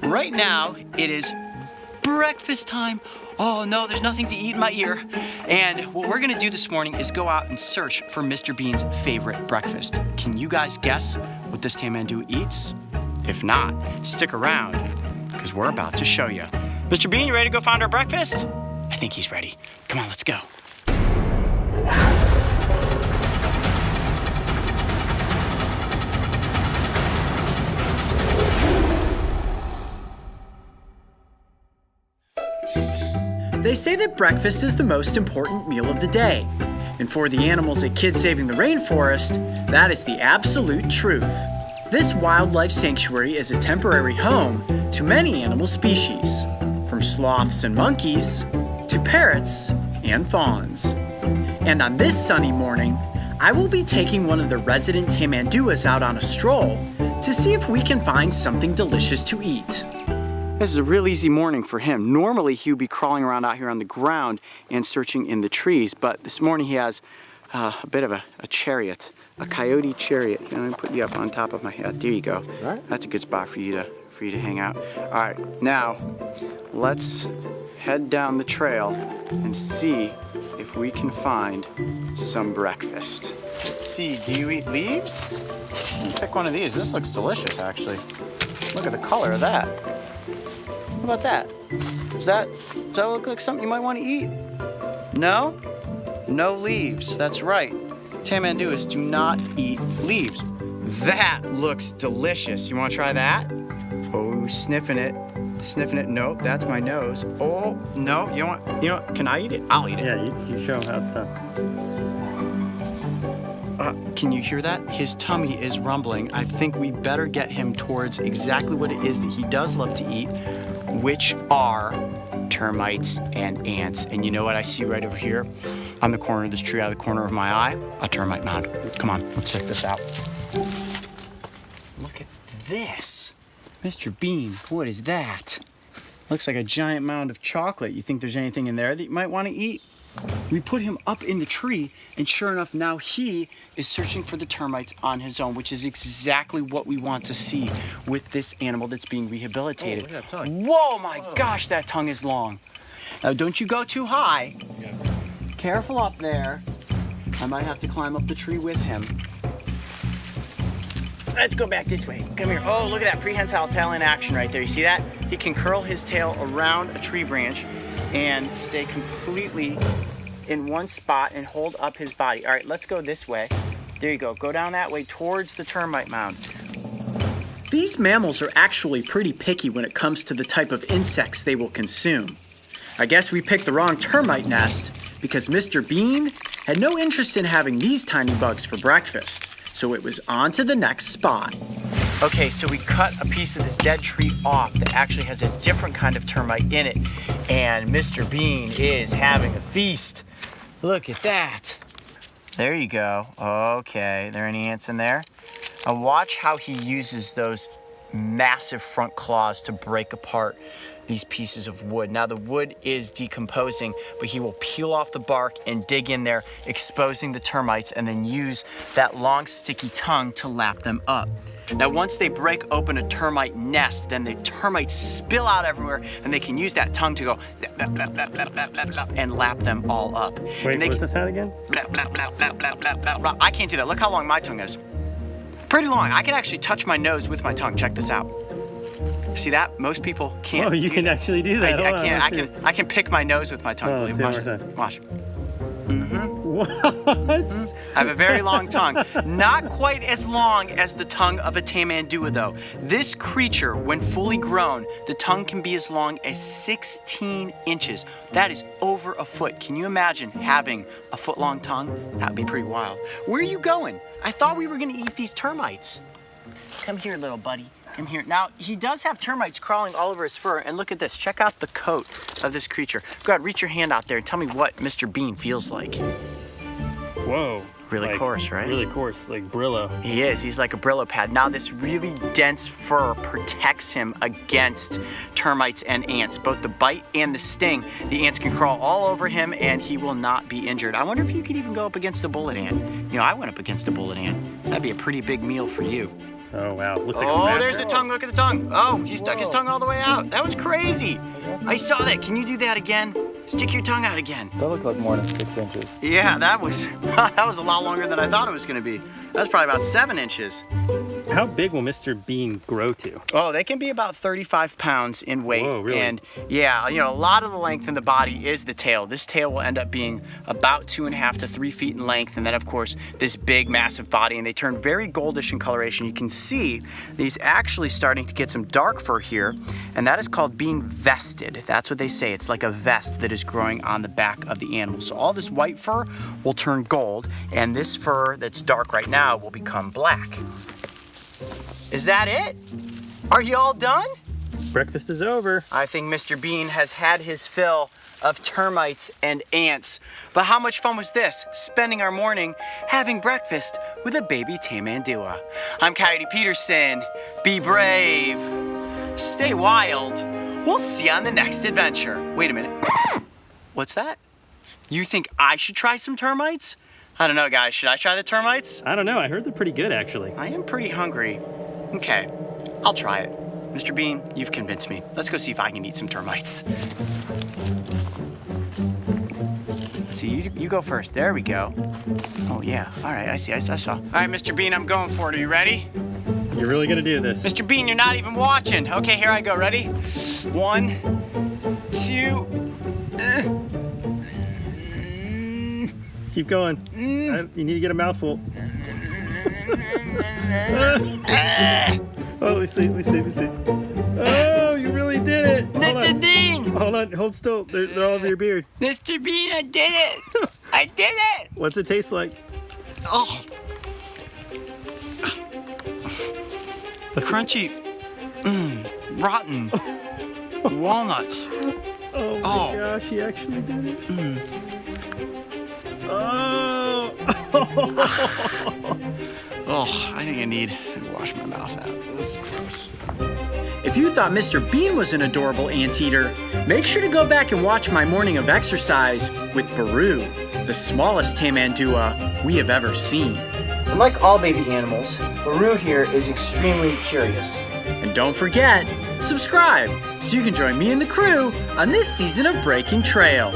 right now it is breakfast time. Oh no, there's nothing to eat in my ear. And what we're gonna do this morning is go out and search for Mr. Bean's favorite breakfast. Can you guys guess what this Tamandua eats? If not, stick around, because we're about to show you. Mr. Bean, you ready to go find our breakfast? I think he's ready. Come on, let's go. They say that breakfast is the most important meal of the day. And for the animals at Kids Saving the Rainforest, that is the absolute truth. This wildlife sanctuary is a temporary home to many animal species, from sloths and monkeys to parrots and fawns. And on this sunny morning, I will be taking one of the resident tamanduas out on a stroll to see if we can find something delicious to eat. This is a real easy morning for him. Normally he would be crawling around out here on the ground and searching in the trees, but this morning he has a bit of a chariot, a coyote chariot. I'm gonna put you up on top of my head. There you go. All right. That's a good spot for you to hang out. All right, now let's head down the trail and see if we can find some breakfast. Let's see, do you eat leaves? Pick one of these. This looks delicious, actually. Look at the color of that. How about that? Does that look like something you might want to eat? No? No leaves, that's right. Tamanduas do not eat leaves. That looks delicious. You want to try that? Oh, sniffing it. Sniffing it. Nope, that's my nose. Oh, no, you know, can I eat it? I'll eat it. Yeah, you show him how it's done. Can you hear that? His tummy is rumbling. I think we better get him towards exactly what it is that he does love to eat, which are termites and ants. And you know what I see right over here on the corner of this tree, out of the corner of my eye? A termite mound. Come on, let's check this out. Look at this. Mr. Bean, what is that? Looks like a giant mound of chocolate. You think there's anything in there that you might want to eat? We put him up in the tree, and sure enough, now he is searching for the termites on his own, which is exactly what we want to see with this animal that's being rehabilitated. Oh, look at that tongue. Whoa, my gosh, that tongue is long. Now, don't you go too high. Yeah. Careful up there. I might have to climb up the tree with him. Let's go back this way. Come here. Oh, look at that prehensile tail in action right there. You see that? He can curl his tail around a tree branch and stay completely in one spot and hold up his body. All right, let's go this way. There you go. Go down that way towards the termite mound. These mammals are actually pretty picky when it comes to the type of insects they will consume. I guess we picked the wrong termite nest because Mr. Bean had no interest in having these tiny bugs for breakfast. So it was on to the next spot. Okay, so we cut a piece of this dead tree off that actually has a different kind of termite in it. And Mr. Bean is having a feast. Look at that. There you go. Okay, there any ants in there? Now watch how he uses those massive front claws to break apart these pieces of wood. Now the wood is decomposing, but he will peel off the bark and dig in there, exposing the termites, and then use that long sticky tongue to lap them up. Now once they break open a termite nest, then the termites spill out everywhere, and they can use that tongue to go blah, blah, blah, blah, blah, blah, blah, and lap them all up. Wait, what's the sound again? Blah, blah, blah, blah, blah, blah, blah, blah. I can't do that. Look how long my tongue is. Pretty long. I can actually touch my nose with my tongue. Check this out. See that? Most people can't. Oh, you can actually do that. I can't. I can pick my nose with my tongue. Oh, Believe me. Watch it. Watch. What? I have a very long tongue. Not quite as long as the tongue of a tamandua, though. This creature, when fully grown, the tongue can be as long as 16 inches. That is over a foot. Can you imagine having a foot-long tongue? That would be pretty wild. Where are you going? I thought we were going to eat these termites. Come here, little buddy. Come here. Now, he does have termites crawling all over his fur, and look at this. Check out the coat of this creature. Go ahead, reach your hand out there and tell me what Mr. Bean feels like. Whoa. Really coarse, right? Really coarse, like Brillo. He is. He's like a Brillo pad. Now, this really dense fur protects him against termites and ants, both the bite and the sting. The ants can crawl all over him, and he will not be injured. I wonder if you could even go up against a bullet ant. You know, I went up against a bullet ant. That'd be a pretty big meal for you. Oh, wow. Looks like a Oh, map. there's the tongue. Look at the tongue. Oh, he stuck his tongue all the way out. That was crazy. I saw that. Can you do that again? Stick your tongue out again. That looked like more than 6 inches. Yeah, that was a lot longer than I thought it was going to be. That's probably about 7 inches. How big will Mr. Bean grow to? Oh, they can be about 35 pounds in weight. Whoa, really? And yeah, a lot of the length in the body is the tail. This tail will end up being about 2.5 to 3 feet in length. And then of course, this big, massive body. And they turn very goldish in coloration. You can see these actually starting to get some dark fur here. And that is called being vested. That's what they say. It's like a vest that is growing on the back of the animal. So all this white fur will turn gold. And this fur that's dark right now will become black. Is that it? Are you all done? Breakfast is over. I think Mr. Bean has had his fill of termites and ants. But how much fun was this? Spending our morning having breakfast with a baby tamandua. I'm Coyote Peterson. Be brave. Stay wild. We'll see you on the next adventure. Wait a minute. What's that? You think I should try some termites? I don't know, guys. Should I try the termites? I don't know. I heard they're pretty good, actually. I am pretty hungry. Okay, I'll try it. Mr. Bean, you've convinced me. Let's go see if I can eat some termites. Let's see, you go first. There we go. Oh, yeah. All right, I see. I saw. All right, Mr. Bean, I'm going for it. Are you ready? You're really gonna do this? Mr. Bean, you're not even watching. Okay, here I go. Ready? 1, 2. Keep going. You need to get a mouthful. Oh, let me see. Oh, you really did it. Mr. Bean! Hold on, hold still. They're all over your beard. Mr. Bean, I did it! I did it! What's it taste like? Oh. Crunchy. Rotten. Walnuts. Oh my gosh, he actually did it. Oh. Oh, I think I need to wash my mouth out. This is gross. If you thought Mr. Bean was an adorable anteater, make sure to go back and watch my morning of exercise with Baru, the smallest tamandua we have ever seen. And like all baby animals, Baru here is extremely curious. And don't forget, subscribe so you can join me and the crew on this season of Breaking Trail.